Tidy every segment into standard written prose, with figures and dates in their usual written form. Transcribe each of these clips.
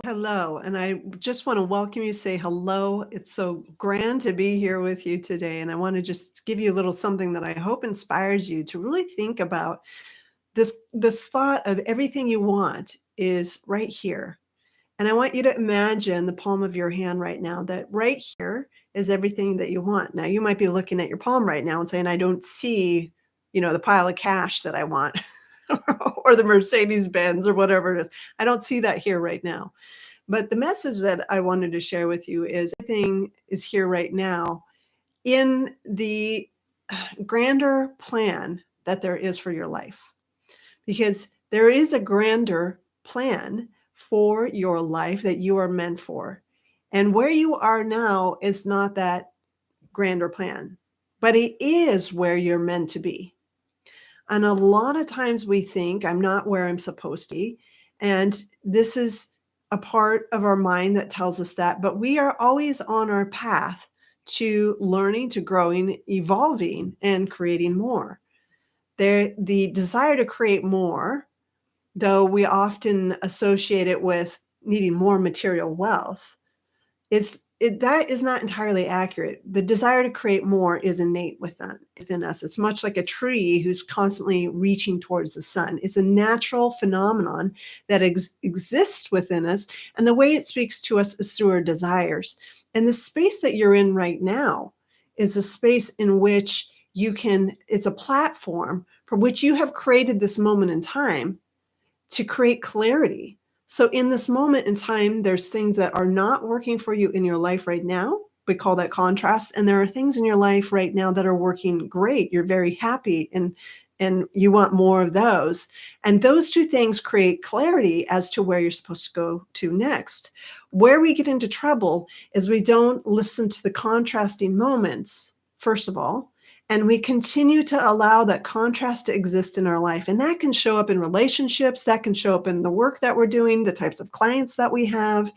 Hello, and I just want to welcome you, say hello. It's so grand to be here with you today. And I want to just give you a little something that I hope inspires you to really think about this thought of everything you want is right here. And I want you to imagine the palm of your hand right now, that right here is everything that you want. Now, you might be looking at your palm right now and saying, I don't see, the pile of cash that I want or the Mercedes Benz or whatever it is. I don't see that here right now. But the message that I wanted to share with you is everything is here right now in the grander plan that there is for your life. Because there is a grander plan for your life that you are meant for. And where you are now is not that grander plan, but it is where you're meant to be. And a lot of times we think, I'm not where I'm supposed to be. And this is a part of our mind that tells us that, but we are always on our path to learning, to growing, evolving, and creating more. The desire to create more, though we often associate it with needing more material wealth, that is not entirely accurate. The desire to create more is innate within us. It's much like a tree who's constantly reaching towards the sun. It's a natural phenomenon that exists within us, and the way it speaks to us is through our desires. And the space that you're in right now is a space in which it's a platform for which you have created this moment in time to create clarity. So in this moment in time, there's things that are not working for you in your life right now. We call that contrast. And there are things in your life right now that are working great. You're very happy and you want more of those. And those two things create clarity as to where you're supposed to go to next. Where we get into trouble is we don't listen to the contrasting moments, first of all, and we continue to allow that contrast to exist in our life. And that can show up in relationships, that can show up in the work that we're doing, the types of clients that we have.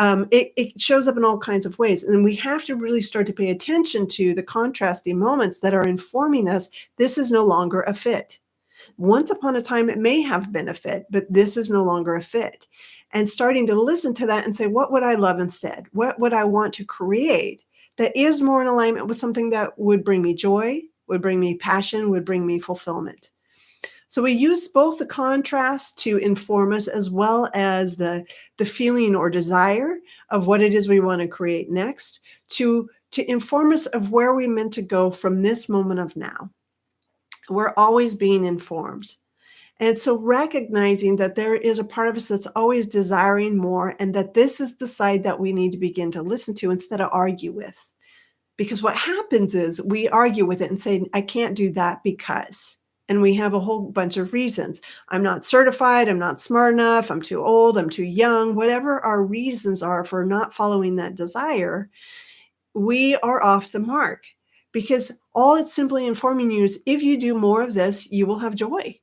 It shows up in all kinds of ways. And we have to really start to pay attention to the contrasting moments that are informing us this is no longer a fit. Once upon a time, it may have been a fit, but this is no longer a fit. And starting to listen to that and say, what would I love instead? What would I want to create that is more in alignment with something that would bring me joy, would bring me passion, would bring me fulfillment? So we use both the contrast to inform us as well as the feeling or desire of what it is we want to create next to inform us of where we're meant to go from this moment of now. We're always being informed. And so recognizing that there is a part of us that's always desiring more, and that this is the side that we need to begin to listen to instead of argue with. Because what happens is we argue with it and say, I can't do that because, and we have a whole bunch of reasons. I'm not certified, I'm not smart enough, I'm too old, I'm too young, whatever our reasons are for not following that desire, we are off the mark. Because all it's simply informing you is if you do more of this, you will have joy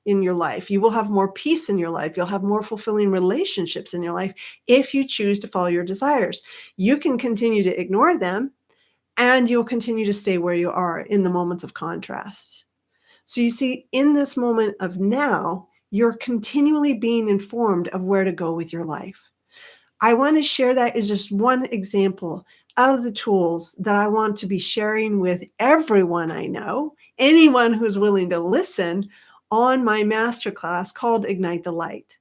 in your life. You will have more peace in your life. You'll have more fulfilling relationships in your life if you choose to follow your desires. You can continue to ignore them and you'll continue to stay where you are in the moments of contrast. So you see, in this moment of now, you're continually being informed of where to go with your life. I want to share that as just one example of the tools that I want to be sharing with everyone I know, anyone who's willing to listen, on my masterclass called Ignite the Light.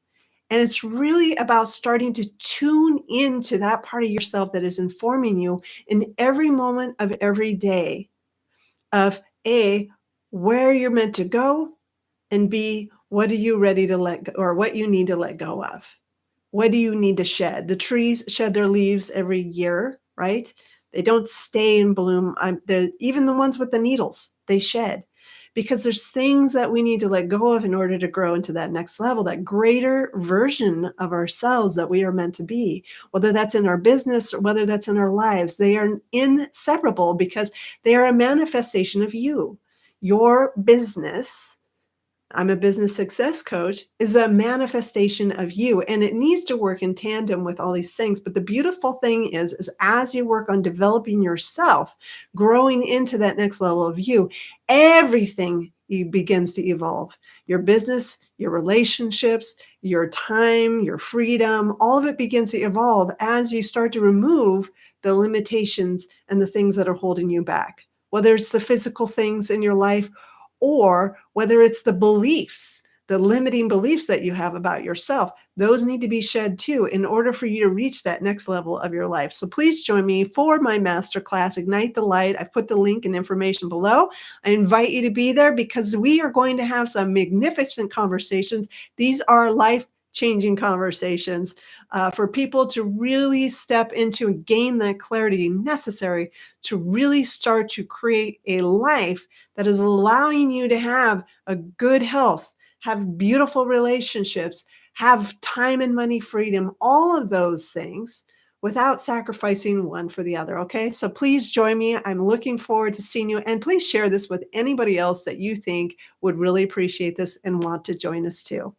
And it's really about starting to tune into that part of yourself that is informing you in every moment of every day of A, where you're meant to go, and B, what are you ready to let go, or what you need to let go of? What do you need to shed? The trees shed their leaves every year, right? They don't stay in bloom. Even the ones with the needles, they shed because there's things that we need to let go of in order to grow into that next level, that greater version of ourselves that we are meant to be, whether that's in our business or whether that's in our lives. They are inseparable because they are a manifestation of you. Your business, I'm a business success coach, is a manifestation of you, and it needs to work in tandem with all these things. But the beautiful thing is as you work on developing yourself, growing into that next level of you, everything begins to evolve. Your business, your relationships, your time, your freedom, all of it begins to evolve as you start to remove the limitations and the things that are holding you back, whether it's the physical things in your life or whether it's the beliefs, the limiting beliefs that you have about yourself. Those need to be shed too in order for you to reach that next level of your life. So please join me for my masterclass, Ignite the Light. I've put the link and information below. I invite you to be there because we are going to have some magnificent conversations. These are life-changing conversations for people to really step into and gain that clarity necessary to really start to create a life that is allowing you to have a good health, have beautiful relationships, have time and money freedom, all of those things without sacrificing one for the other. Okay. So please join me. I'm looking forward to seeing you. And please share this with anybody else that you think would really appreciate this and want to join us too.